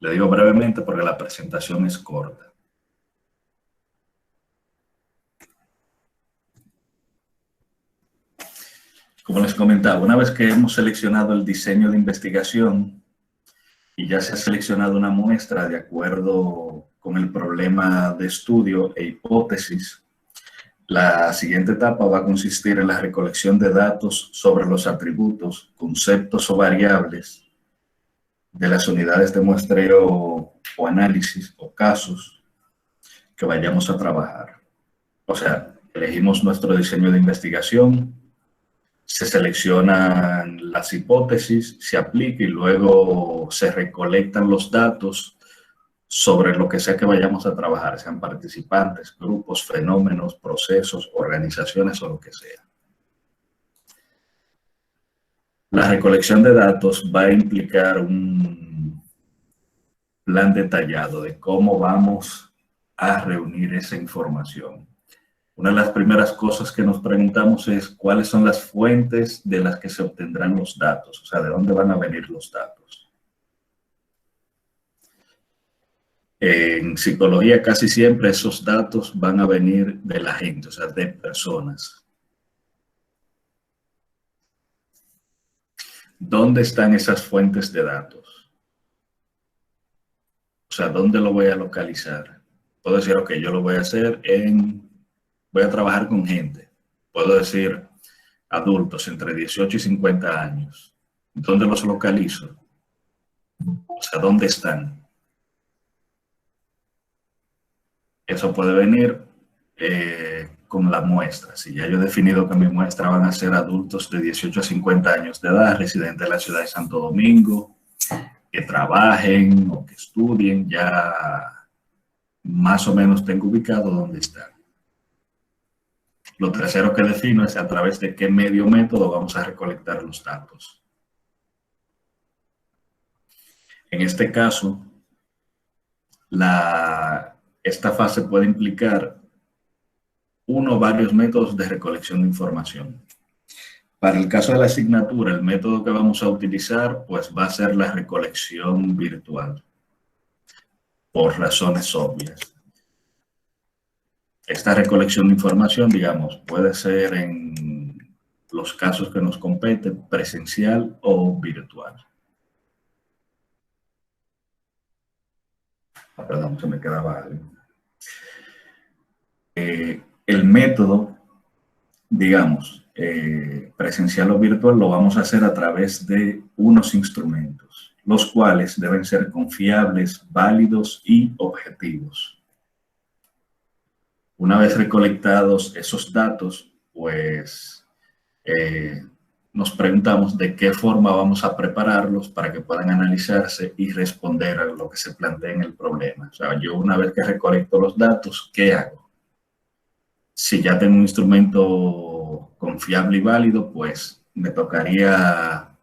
Le digo brevemente porque la presentación es corta. Como les comentaba, una vez que hemos seleccionado el diseño de investigación y ya se ha seleccionado una muestra de acuerdo con el problema de estudio e hipótesis, la siguiente etapa va a consistir en la recolección de datos sobre los atributos, conceptos o variables de las unidades de muestreo o análisis o casos que vayamos a trabajar. O sea, elegimos nuestro diseño de investigación, se seleccionan las hipótesis, se aplica y luego se recolectan los datos sobre lo que sea que vayamos a trabajar, sean participantes, grupos, fenómenos, procesos, organizaciones o lo que sea. La recolección de datos va a implicar un plan detallado de cómo vamos a reunir esa información. Una de las primeras cosas que nos preguntamos es cuáles son las fuentes de las que se obtendrán los datos, o sea, de dónde van a venir los datos. En psicología casi siempre esos datos van a venir de la gente, o sea, de personas. ¿Dónde están esas fuentes de datos? O sea, ¿dónde lo voy a localizar? Puedo decir, ok, yo lo voy a hacer voy a trabajar con gente. Puedo decir adultos entre 18 y 50 años. ¿Dónde los localizo? O sea, ¿dónde están? Eso puede venir con la muestra. Si ya yo he definido que mi muestra van a ser adultos de 18 a 50 años de edad, residentes de la ciudad de Santo Domingo, que trabajen o que estudien, ya más o menos tengo ubicado dónde están. Lo tercero que defino es a través de qué medio o método vamos a recolectar los datos. En este caso, esta fase puede implicar uno o varios métodos de recolección de información. Para el caso de la asignatura, el método que vamos a utilizar pues va a ser la recolección virtual, por razones obvias. Esta recolección de información, digamos, puede ser en los casos que nos competen, presencial o virtual. Perdón, se me quedaba algo. El método, digamos, presencial o virtual, lo vamos a hacer a través de unos instrumentos, los cuales deben ser confiables, válidos y objetivos. Una vez recolectados esos datos, pues nos preguntamos de qué forma vamos a prepararlos para que puedan analizarse y responder a lo que se plantea en el problema. O sea, yo una vez que recolecto los datos, ¿qué hago? Si ya tengo un instrumento confiable y válido, pues me tocaría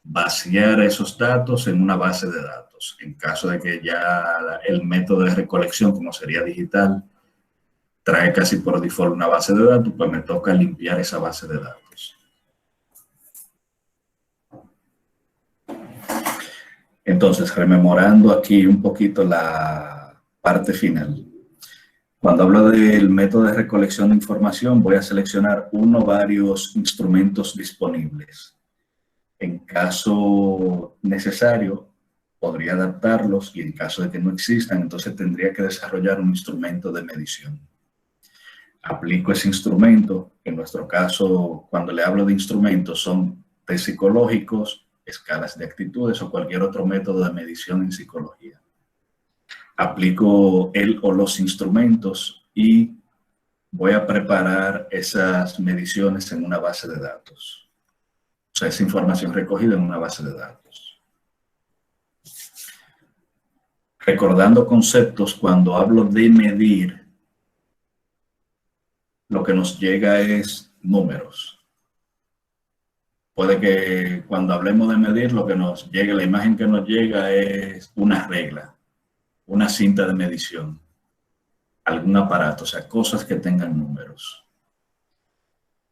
vaciar esos datos en una base de datos. En caso de que ya el método de recolección, como sería digital, trae casi por default una base de datos, pues me toca limpiar esa base de datos. Entonces, rememorando aquí un poquito la parte final. Cuando hablo del método de recolección de información, voy a seleccionar uno o varios instrumentos disponibles. En caso necesario, podría adaptarlos y en caso de que no existan, entonces tendría que desarrollar un instrumento de medición. Aplico ese instrumento. En nuestro caso, cuando le hablo de instrumentos, son test psicológicos, escalas de actitudes o cualquier otro método de medición en psicología. Aplico el o los instrumentos y voy a preparar esas mediciones en una base de datos. O sea, esa información recogida en una base de datos. Recordando conceptos, cuando hablo de medir, lo que nos llega es números. Puede que cuando hablemos de medir, lo que nos llegue, la imagen que nos llega es una regla, una cinta de medición, algún aparato, o sea, cosas que tengan números.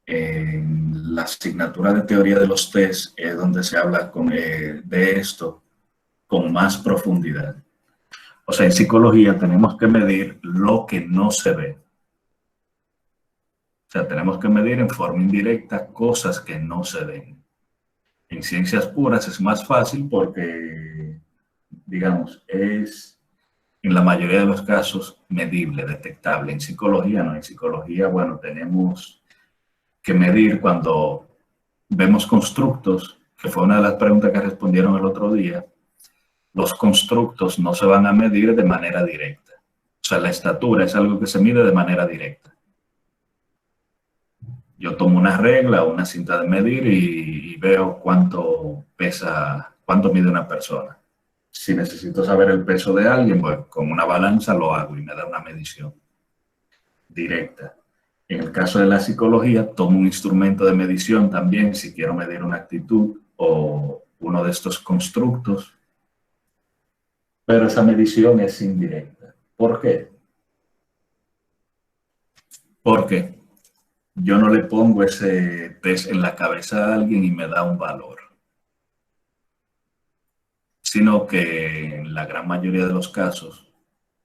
En la asignatura de teoría de los test es donde se habla de esto con más profundidad. O sea, en psicología tenemos que medir lo que no se ve. O sea, tenemos que medir en forma indirecta cosas que no se ven. En ciencias puras es más fácil porque, digamos, es en la mayoría de los casos medible, detectable. En psicología no. En psicología, bueno, tenemos que medir cuando vemos constructos, que fue una de las preguntas que respondieron el otro día. Los constructos no se van a medir de manera directa. O sea, la estatura es algo que se mide de manera directa. Yo tomo una regla, una cinta de medir y veo cuánto pesa, cuánto mide una persona. Si necesito saber el peso de alguien, pues con una balanza lo hago y me da una medición directa. En el caso de la psicología, tomo un instrumento de medición también si quiero medir una actitud o uno de estos constructos, pero esa medición es indirecta. ¿Por qué? Porque yo no le pongo ese test en la cabeza a alguien y me da un valor, sino que en la gran mayoría de los casos,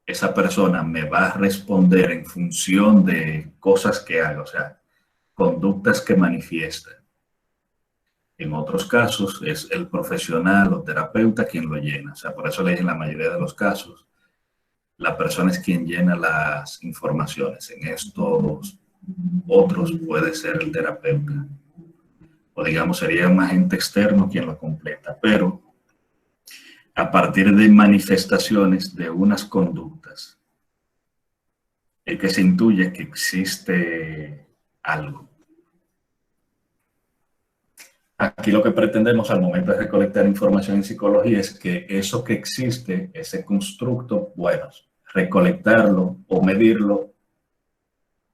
esa persona me va a responder en función de cosas que haga, o sea, conductas que manifiesta. En otros casos es el profesional o terapeuta quien lo llena. O sea, por eso le dije en la mayoría de los casos, la persona es quien llena las informaciones. En estos otros puede ser el terapeuta. O digamos, sería un agente externo quien lo completa. Pero a partir de manifestaciones de unas conductas, el que se intuye que existe algo. Aquí lo que pretendemos al momento de recolectar información en psicología es que eso que existe, ese constructo, bueno, recolectarlo o medirlo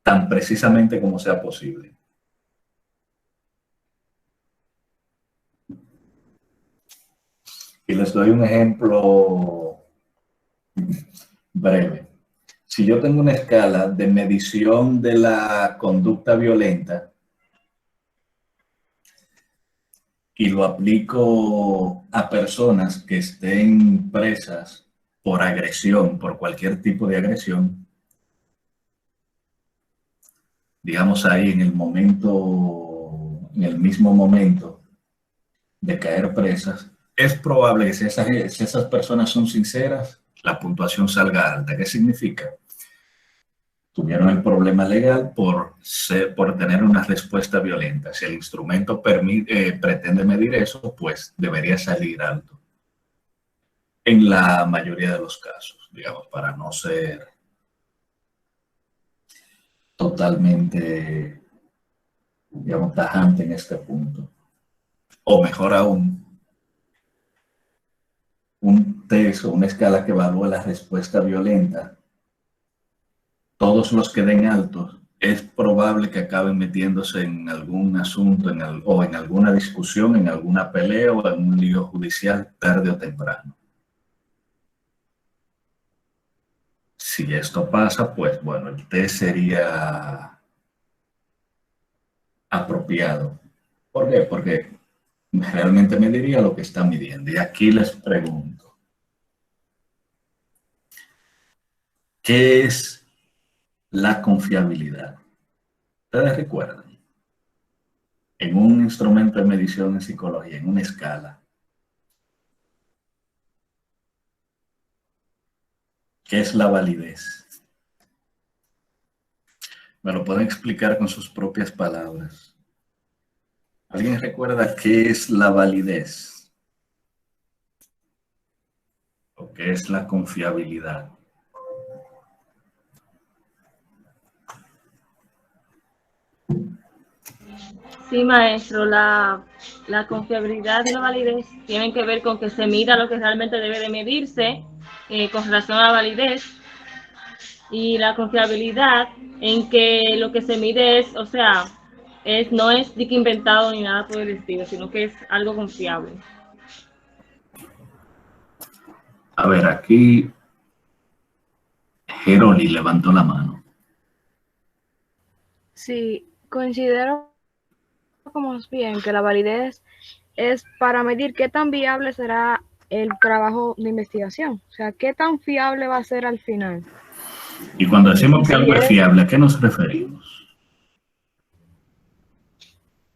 tan precisamente como sea posible. Y les doy un ejemplo breve. Si yo tengo una escala de medición de la conducta violenta y lo aplico a personas que estén presas por agresión, por cualquier tipo de agresión, digamos ahí en el momento, en el mismo momento de caer presas, es probable que si esas personas son sinceras, la puntuación salga alta. ¿Qué significa? Tuvieron el problema legal por tener una respuesta violenta. Si el instrumento pretende medir eso, pues debería salir alto. En la mayoría de los casos, digamos, para no ser totalmente, digamos, tajante en este punto. O mejor aún, un test o una escala que evalúa la respuesta violenta, todos los que den altos, es probable que acaben metiéndose en algún asunto o en alguna discusión, en alguna pelea o en un lío judicial tarde o temprano. Si esto pasa, pues bueno, el test sería apropiado. ¿Por qué? Porque realmente me diría lo que está midiendo. Y aquí les pregunto, ¿qué es la confiabilidad? ¿Ustedes recuerdan? En un instrumento de medición en psicología, en una escala, ¿qué es la validez? Me lo pueden explicar con sus propias palabras. ¿Alguien recuerda qué es la validez? ¿O qué es la confiabilidad? Sí, maestro, la confiabilidad y la validez tienen que ver con que se mida lo que realmente debe de medirse con relación a la validez, y la confiabilidad en que lo que se mide es, o sea, no es de que inventado ni nada por el estilo, sino que es algo confiable. A ver, aquí Geroli levantó la mano. Sí, considero como bien que la validez es para medir qué tan viable será el trabajo de investigación. O sea, ¿qué tan fiable va a ser al final? Y cuando decimos que algo es Si fiable, ¿a qué nos referimos?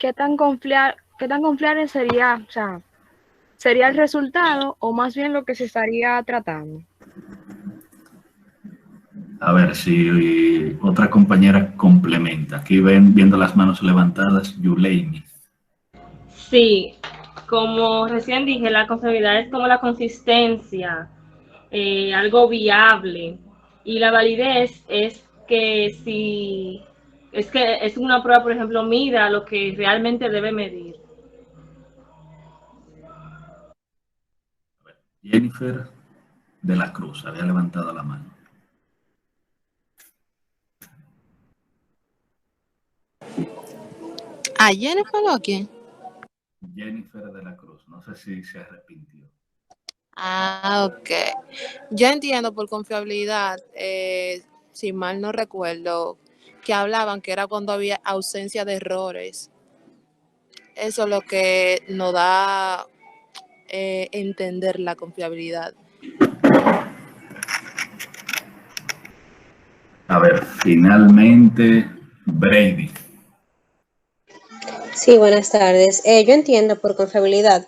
qué tan confiable sería, o sea, sería el resultado o más bien lo que se estaría tratando? A ver si otra compañera complementa. Aquí ven viendo las manos levantadas, Yuleimi. Sí, como recién dije, la confiabilidad es como la consistencia, algo viable. Y la validez es que si es que es una prueba, por ejemplo, mida lo que realmente debe medir. Jennifer de la Cruz había levantado la mano. ¿A Jennifer o a quién? Jennifer de la Cruz, no sé si se arrepintió. Ah, ok. Yo entiendo por confiabilidad, si mal no recuerdo, que hablaban que era cuando había ausencia de errores. Eso es lo que nos da entender la confiabilidad. A ver, finalmente, Brady. Sí, buenas tardes. Yo entiendo por confiabilidad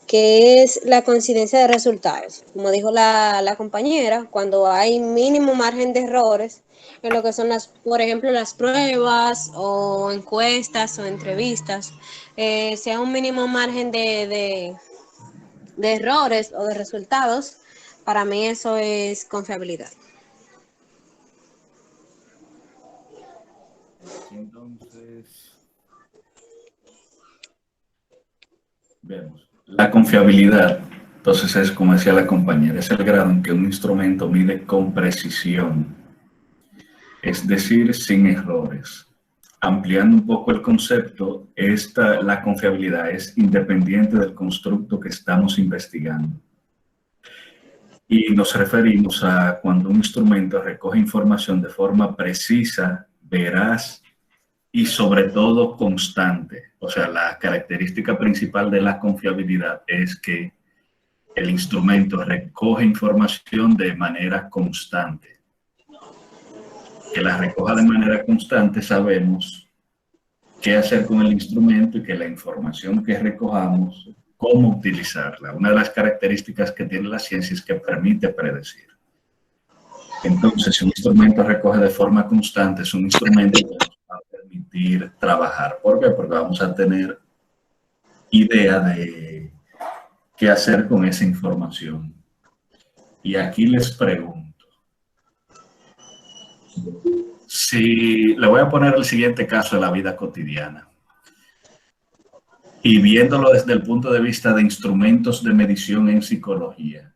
que es la coincidencia de resultados. Como dijo la compañera, cuando hay mínimo margen de errores en lo que son por ejemplo, las pruebas o encuestas o entrevistas, sea un mínimo margen de errores o de resultados, para mí eso es confiabilidad. Entonces, vemos. La confiabilidad, entonces es como decía la compañera, es el grado en que un instrumento mide con precisión, es decir, sin errores. Ampliando un poco el concepto, la confiabilidad es independiente del constructo que estamos investigando. Y nos referimos a cuando un instrumento recoge información de forma precisa, veraz y sobre todo constante. O sea, la característica principal de la confiabilidad es que el instrumento recoge información de manera constante. Que la recoja de manera constante, sabemos qué hacer con el instrumento y que la información que recojamos, cómo utilizarla. Una de las características que tiene la ciencia es que permite predecir. Entonces, si un instrumento recoge de forma constante, es un instrumento que nos va a permitir trabajar. ¿Por qué? Porque vamos a tener idea de qué hacer con esa información. Y aquí les pregunto, si le voy a poner el siguiente caso de la vida cotidiana y viéndolo desde el punto de vista de instrumentos de medición en psicología.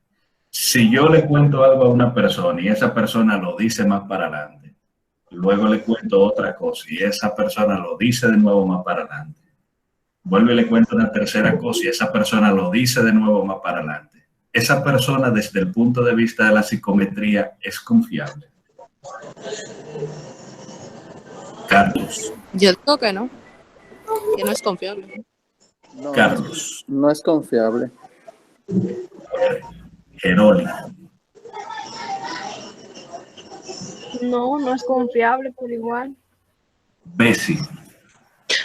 Si yo le cuento algo a una persona y esa persona lo dice más para adelante, luego le cuento otra cosa y esa persona lo dice de nuevo más para adelante, vuelvo y le cuento una tercera cosa y esa persona lo dice de nuevo más para adelante. Esa persona desde el punto de vista de la psicometría es confiable. Carlos. Yo digo que no es confiable. No, Carlos. no es confiable. Geroli. No, no es confiable por igual. Bessie.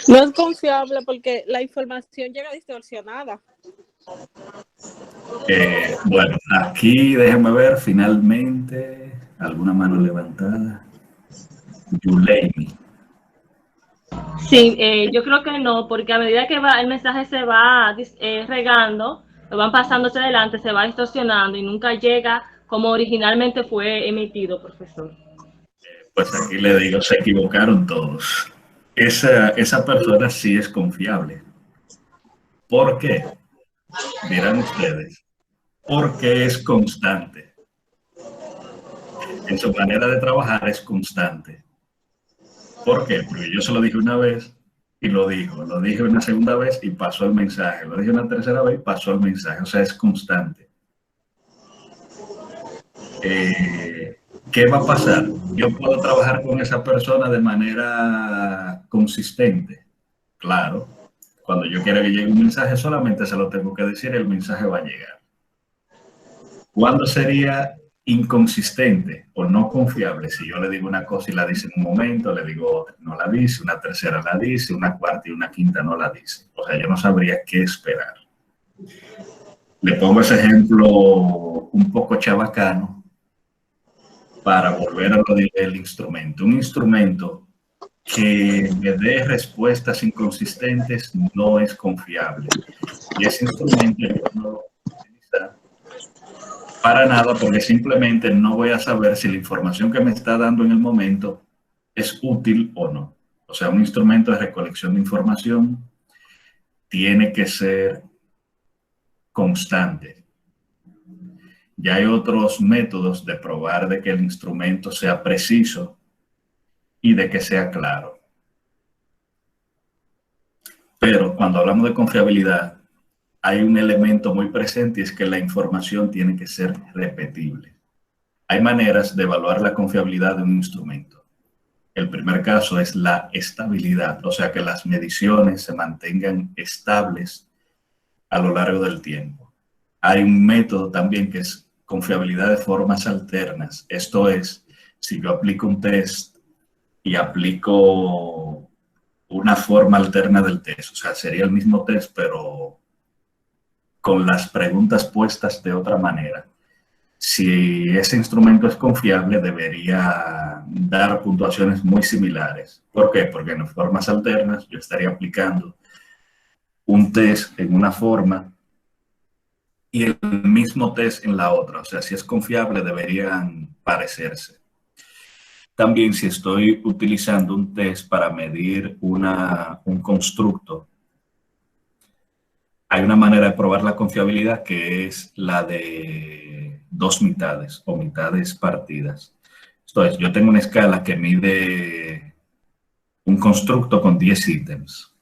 No es confiable porque la información llega distorsionada. Bueno, aquí déjenme ver finalmente alguna mano levantada. Yuleimi. Sí, yo creo que no, porque a medida que el mensaje se va regando, lo van pasando hacia adelante, se va distorsionando y nunca llega como originalmente fue emitido, profesor. Pues aquí le digo, se equivocaron todos. Esa persona sí es confiable. ¿Por qué? Dirán ustedes. Porque es constante. En su manera de trabajar es constante. ¿Por qué? Porque yo se lo dije una vez y lo dijo. Lo dije una segunda vez y pasó el mensaje. Lo dije una tercera vez y pasó el mensaje. O sea, es constante. ¿Qué va a pasar? Yo puedo trabajar con esa persona de manera consistente. Claro. Cuando yo quiera que llegue un mensaje, solamente se lo tengo que decir y el mensaje va a llegar. ¿Cuándo sería inconsistente o no confiable? Si yo le digo una cosa y la dice en un momento, le digo otra, no la dice, una tercera la dice, una cuarta y una quinta no la dice. O sea, yo no sabría qué esperar. Le pongo ese ejemplo un poco chabacano para volver a lo del instrumento. Un instrumento que me dé respuestas inconsistentes no es confiable. Y ese instrumento yo no lo puedo utilizar para nada, porque simplemente no voy a saber si la información que me está dando en el momento es útil o no. O sea, un instrumento de recolección de información tiene que ser constante. Ya hay otros métodos de probar de que el instrumento sea preciso y de que sea claro. Pero cuando hablamos de confiabilidad, hay un elemento muy presente y es que la información tiene que ser repetible. Hay maneras de evaluar la confiabilidad de un instrumento. El primer caso es la estabilidad, o sea, que las mediciones se mantengan estables a lo largo del tiempo. Hay un método también que es confiabilidad de formas alternas. Esto es, si yo aplico un test y aplico una forma alterna del test, o sea, sería el mismo test, pero con las preguntas puestas de otra manera. Si ese instrumento es confiable, debería dar puntuaciones muy similares. ¿Por qué? Porque en formas alternas yo estaría aplicando un test en una forma y el mismo test en la otra. O sea, si es confiable, deberían parecerse. También si estoy utilizando un test para medir un constructo, hay una manera de probar la confiabilidad que es la de dos mitades o mitades partidas. Esto es, yo tengo una escala que mide un constructo con 10 ítems.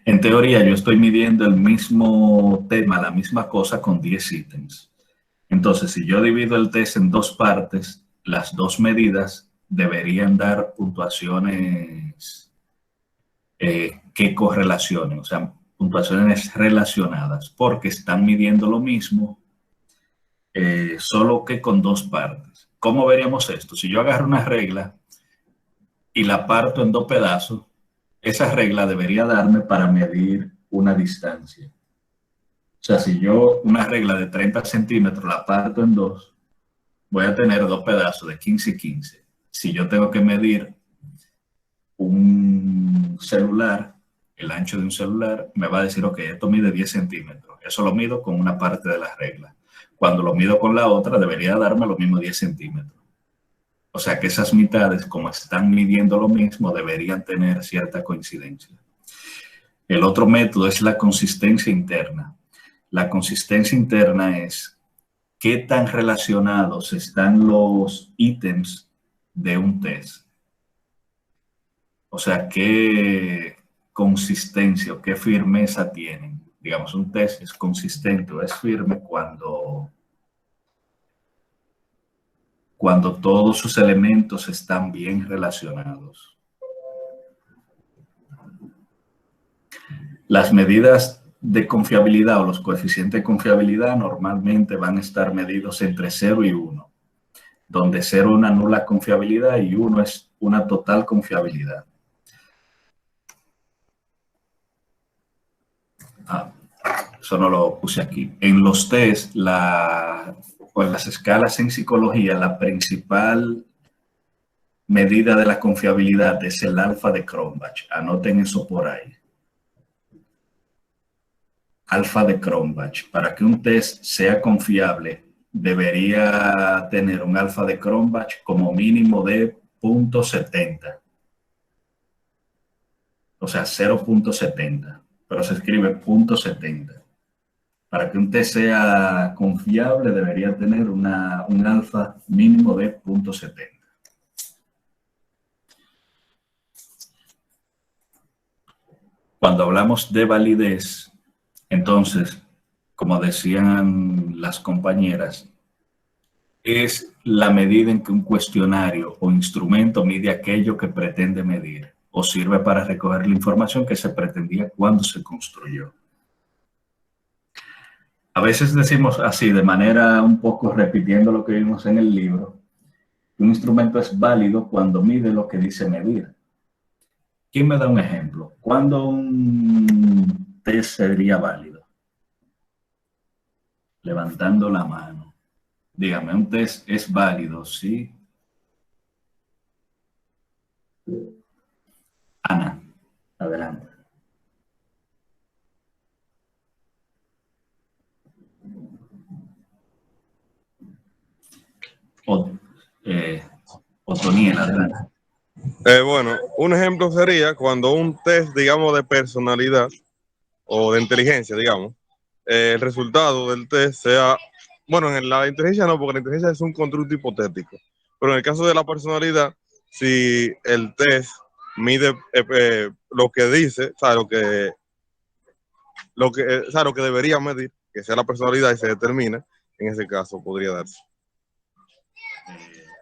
En teoría, yo estoy midiendo el mismo tema, la misma cosa con 10 ítems. Entonces, si yo divido el test en dos partes, las dos medidas deberían dar puntuaciones que correlacionen, o sea, puntuaciones relacionadas, porque están midiendo lo mismo, solo que con dos partes. ¿Cómo veríamos esto? Si yo agarro una regla y la parto en dos pedazos, esa regla debería darme para medir una distancia. O sea, si yo una regla de 30 centímetros la parto en dos, voy a tener dos pedazos de 15 y 15. Si yo tengo que medir un celular, el ancho de un celular, me va a decir, ok, esto mide 10 centímetros. Eso lo mido con una parte de la regla. Cuando lo mido con la otra, debería darme lo mismo 10 centímetros. O sea que esas mitades, como están midiendo lo mismo, deberían tener cierta coincidencia. El otro método es la consistencia interna. La consistencia interna es qué tan relacionados están los ítems de un test. O sea, qué consistencia o qué firmeza tienen. Digamos, un test es consistente o es firme cuando todos sus elementos están bien relacionados. Las medidas de confiabilidad o los coeficientes de confiabilidad normalmente van a estar medidos entre 0 y 1, donde 0 es una nula confiabilidad y 1 es una total confiabilidad. Eso no lo puse aquí. En los test, o en las escalas en psicología, la principal medida de la confiabilidad es el alfa de Cronbach. Anoten eso por ahí. Alfa de Cronbach. Para que un test sea confiable, debería tener un alfa de Cronbach como mínimo de 0.70. O sea, 0.70. Pero se escribe 0.70. Para que un test sea confiable, debería tener un alfa mínimo de 0.70. Cuando hablamos de validez, entonces, como decían las compañeras, es la medida en que un cuestionario o instrumento mide aquello que pretende medir o sirve para recoger la información que se pretendía cuando se construyó. A veces decimos así, de manera un poco repitiendo lo que vimos en el libro, que un instrumento es válido cuando mide lo que dice medir. ¿Quién me da un ejemplo? ¿Cuándo un test sería válido? Levantando la mano. Dígame, ¿un test es válido? Sí. Ana, adelante. Otoniel, adelante. Bueno, un ejemplo sería cuando un test, digamos, de personalidad o de inteligencia, digamos, el resultado del test sea, bueno, en la inteligencia no, porque la inteligencia es un constructo hipotético, pero en el caso de la personalidad, si el test mide lo que dice, o sea, o sea, lo que debería medir, que sea la personalidad y se determina, en ese caso podría darse.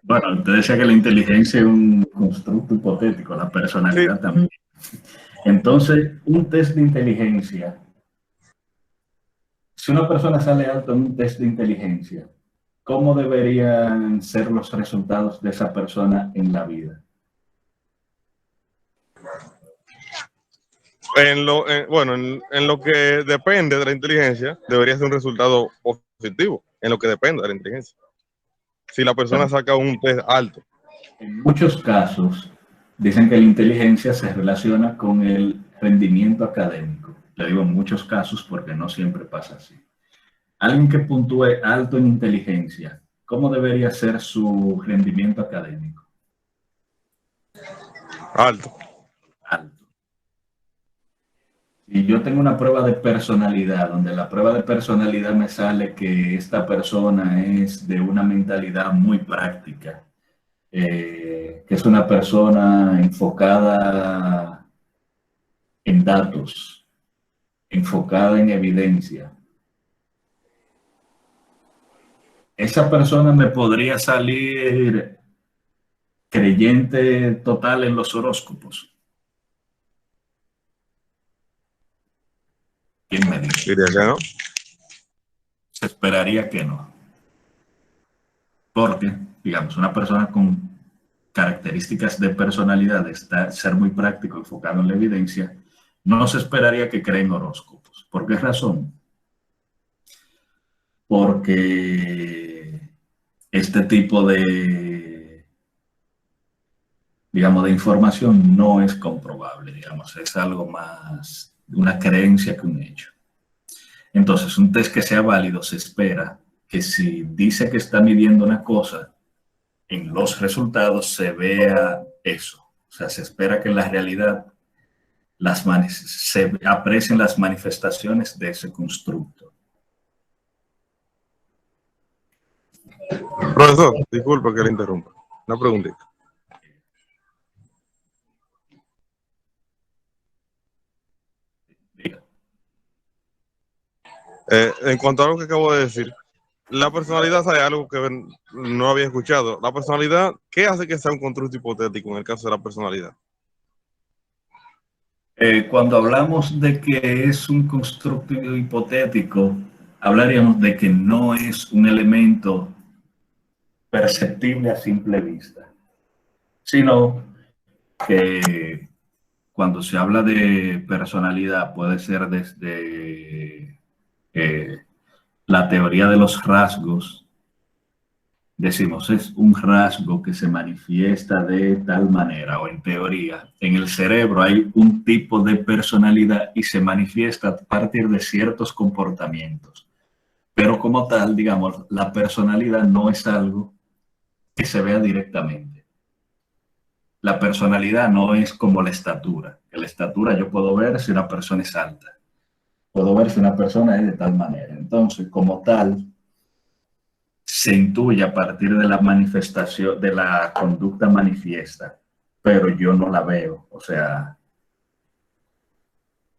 Bueno, usted decía que la inteligencia es un constructo hipotético, la personalidad también. Entonces, un test de inteligencia, si una persona sale alto en un test de inteligencia, ¿cómo deberían ser los resultados de esa persona en la vida? Bueno, en lo que depende de la inteligencia, debería ser un resultado positivo, en lo que depende de la inteligencia. Si la persona saca un test alto. En muchos casos, dicen que la inteligencia se relaciona con el rendimiento académico. Le digo en muchos casos porque no siempre pasa así. Alguien que puntúe alto en inteligencia, ¿cómo debería ser su rendimiento académico? Alto. Alto. Y yo tengo una prueba de personalidad, donde la prueba de personalidad me sale que esta persona es de una mentalidad muy práctica, que es una persona enfocada en datos, enfocada en evidencia. Esa persona me podría salir creyente total en los horóscopos. ¿Quién me dice? Diría que no. Se esperaría que no. Porque, digamos, una persona con características de personalidad, de ser muy práctico, enfocado en la evidencia, no se esperaría que creen horóscopos. ¿Por qué razón? Porque este tipo de, digamos, de información no es comprobable, digamos, es algo más una creencia que un hecho. Entonces, un test que sea válido se espera que si dice que está midiendo una cosa, en los resultados se vea eso. O sea, se espera que en la realidad se aprecien las manifestaciones de ese constructo. Profesor, disculpe que le interrumpa. Una preguntita. En cuanto a lo que acabo de decir, la personalidad es algo que no había escuchado. La personalidad, ¿qué hace que sea un constructo hipotético en el caso de la personalidad? Cuando hablamos de que es un constructo hipotético, hablaríamos de que no es un elemento perceptible a simple vista, sino que cuando se habla de personalidad puede ser desde la teoría de los rasgos. Decimos, es un rasgo que se manifiesta de tal manera, o en teoría, en el cerebro hay un tipo de personalidad y se manifiesta a partir de ciertos comportamientos. Pero como tal, digamos, la personalidad no es algo que se vea directamente. La personalidad no es como la estatura. La estatura yo puedo ver si una persona es alta. Puedo ver si una persona es de tal manera. Entonces, como tal, se intuye a partir de la manifestación, de la conducta manifiesta, pero yo no la veo, o sea,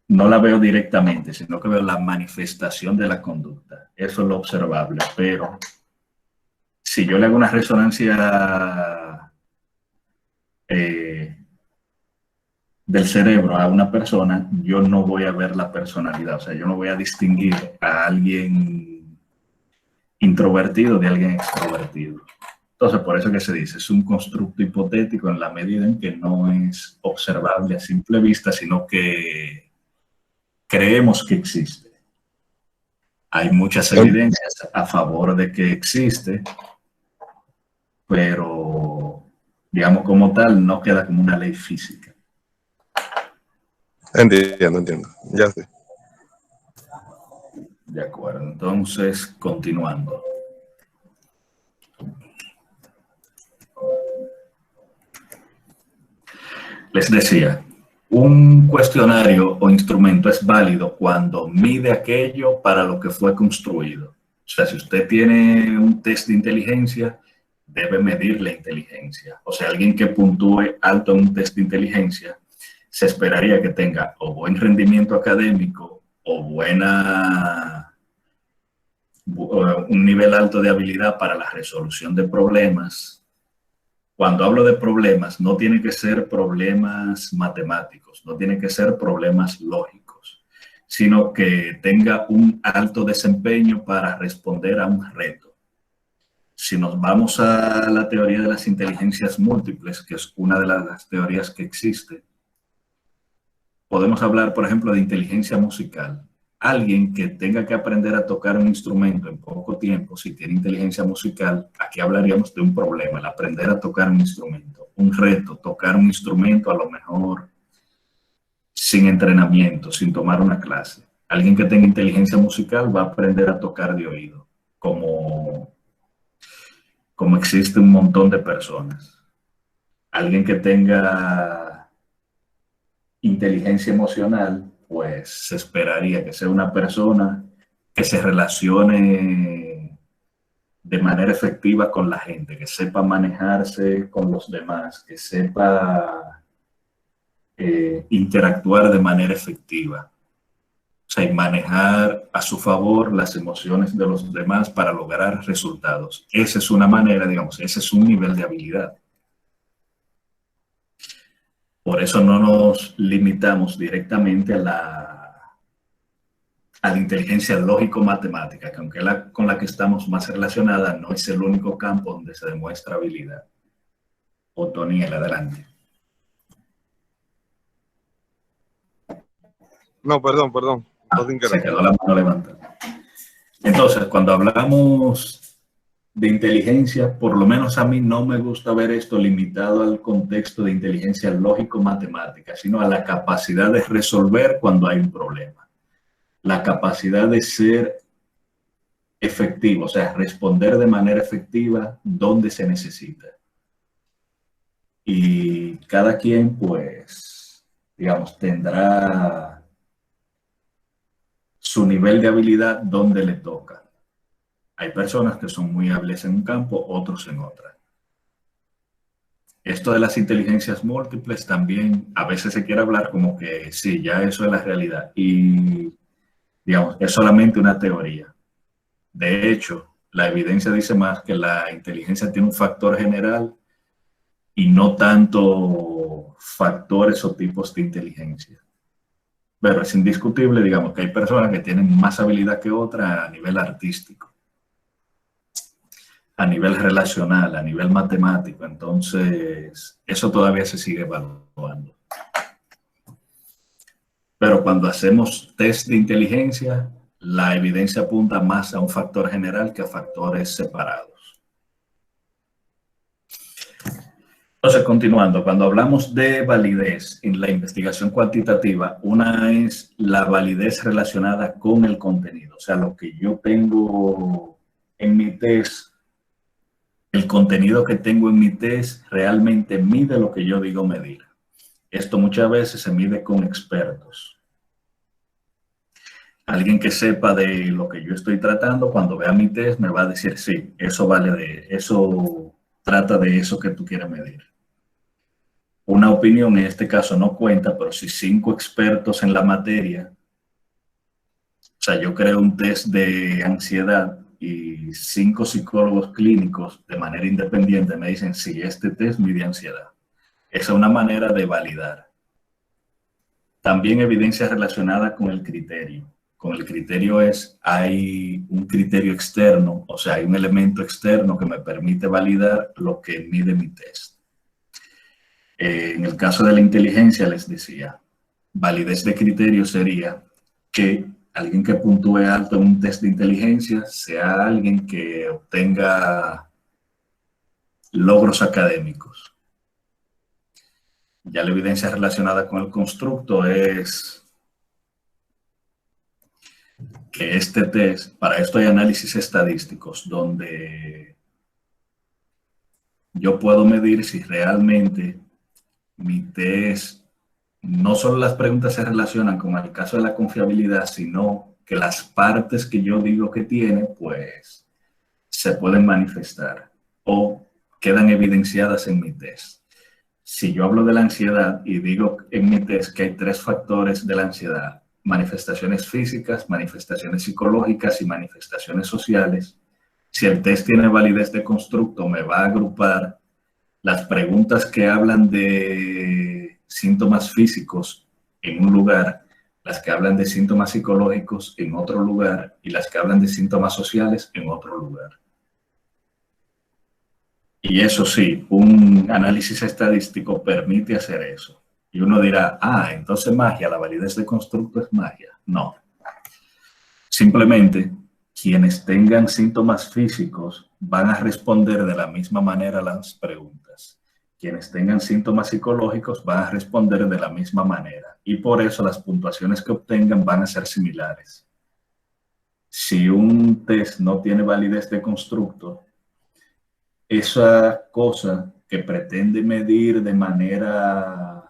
no la veo directamente, sino que veo la manifestación de la conducta. Eso es lo observable, pero si yo le hago una resonancia del cerebro a una persona, yo no voy a ver la personalidad. O sea, yo no voy a distinguir a alguien introvertido de alguien extrovertido. Entonces, por eso que se dice, es un constructo hipotético en la medida en que no es observable a simple vista, sino que creemos que existe. Hay muchas evidencias a favor de que existe, pero, digamos, como tal, no queda como una ley física. Entiendo. Ya sé. De acuerdo. Entonces, continuando. Les decía, un cuestionario o instrumento es válido cuando mide aquello para lo que fue construido. O sea, si usted tiene un test de inteligencia, debe medir la inteligencia. O sea, alguien que puntúe alto en un test de inteligencia, se esperaría que tenga o buen rendimiento académico o un nivel alto de habilidad para la resolución de problemas. Cuando hablo de problemas, no tiene que ser problemas matemáticos, no tiene que ser problemas lógicos, sino que tenga un alto desempeño para responder a un reto. Si nos vamos a la teoría de las inteligencias múltiples, que es una de las teorías que existe, podemos hablar, por ejemplo, de inteligencia musical. Alguien que tenga que aprender a tocar un instrumento en poco tiempo, si tiene inteligencia musical, aquí hablaríamos de un problema, el aprender a tocar un instrumento. Un reto, tocar un instrumento a lo mejor sin entrenamiento, sin tomar una clase. Alguien que tenga inteligencia musical va a aprender a tocar de oído, como existe un montón de personas. Alguien que tenga inteligencia emocional, pues se esperaría que sea una persona que se relacione de manera efectiva con la gente, que sepa manejarse con los demás, que sepa interactuar de manera efectiva. O sea, y manejar a su favor las emociones de los demás para lograr resultados. Esa es una manera, digamos, ese es un nivel de habilidad. Por eso no nos limitamos directamente a la inteligencia lógico-matemática, que aunque es con la que estamos más relacionada, no es el único campo donde se demuestra habilidad. Otoniel, adelante. No, perdón. Se quedó la mano levantada. Entonces, cuando hablamos de inteligencia, por lo menos a mí no me gusta ver esto limitado al contexto de inteligencia lógico-matemática, sino a la capacidad de resolver cuando hay un problema. La capacidad de ser efectivo, o sea, responder de manera efectiva donde se necesita. Y cada quien, pues, digamos, tendrá su nivel de habilidad donde le toca. Hay personas que son muy hábiles en un campo, otros en otra. Esto de las inteligencias múltiples también a veces se quiere hablar como que sí, ya eso es la realidad. Y, digamos, es solamente una teoría. De hecho, la evidencia dice más que la inteligencia tiene un factor general y no tanto factores o tipos de inteligencia. Pero es indiscutible, digamos, que hay personas que tienen más habilidad que otras a nivel artístico, a nivel relacional, a nivel matemático. Entonces, eso todavía se sigue evaluando. Pero cuando hacemos test de inteligencia, la evidencia apunta más a un factor general que a factores separados. Entonces, continuando, cuando hablamos de validez en la investigación cuantitativa, una es la validez relacionada con el contenido. O sea, lo que yo tengo en mi test, el contenido que tengo en mi test realmente mide lo que yo digo medir. Esto muchas veces se mide con expertos. Alguien que sepa de lo que yo estoy tratando, cuando vea mi test me va a decir, sí, eso trata de eso que tú quieres medir. Una opinión en este caso no cuenta, pero si 5 expertos en la materia, o sea, yo creo un test de ansiedad y 5 psicólogos clínicos de manera independiente me dicen, sí, este test mide ansiedad. Esa es una manera de validar. También evidencia relacionada con el criterio. Con el criterio hay un criterio externo, o sea, hay un elemento externo que me permite validar lo que mide mi test. En el caso de la inteligencia, les decía, validez de criterio sería que alguien que puntúe alto en un test de inteligencia sea alguien que obtenga logros académicos. Ya la evidencia relacionada con el constructo es que este test, para esto hay análisis estadísticos, donde yo puedo medir si realmente mi test, no solo las preguntas se relacionan con el caso de la confiabilidad, sino que las partes que yo digo que tiene, pues se pueden manifestar o quedan evidenciadas en mi test. Si yo hablo de la ansiedad y digo en mi test que hay 3 factores de la ansiedad, manifestaciones físicas, manifestaciones psicológicas y manifestaciones sociales, si el test tiene validez de constructo, me va a agrupar las preguntas que hablan de síntomas físicos en un lugar, las que hablan de síntomas psicológicos en otro lugar y las que hablan de síntomas sociales en otro lugar. Y eso sí, un análisis estadístico permite hacer eso. Y uno dirá, entonces magia, la validez de constructo es magia. No. Simplemente, quienes tengan síntomas físicos van a responder de la misma manera a las preguntas. Quienes tengan síntomas psicológicos van a responder de la misma manera. Y por eso las puntuaciones que obtengan van a ser similares. Si un test no tiene validez de constructo, esa cosa que pretende medir de manera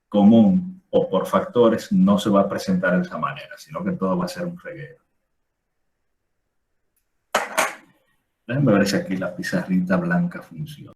común o por factores no se va a presentar de esa manera, sino que todo va a ser un reguero. Déjenme ver si aquí la pizarrita blanca funciona.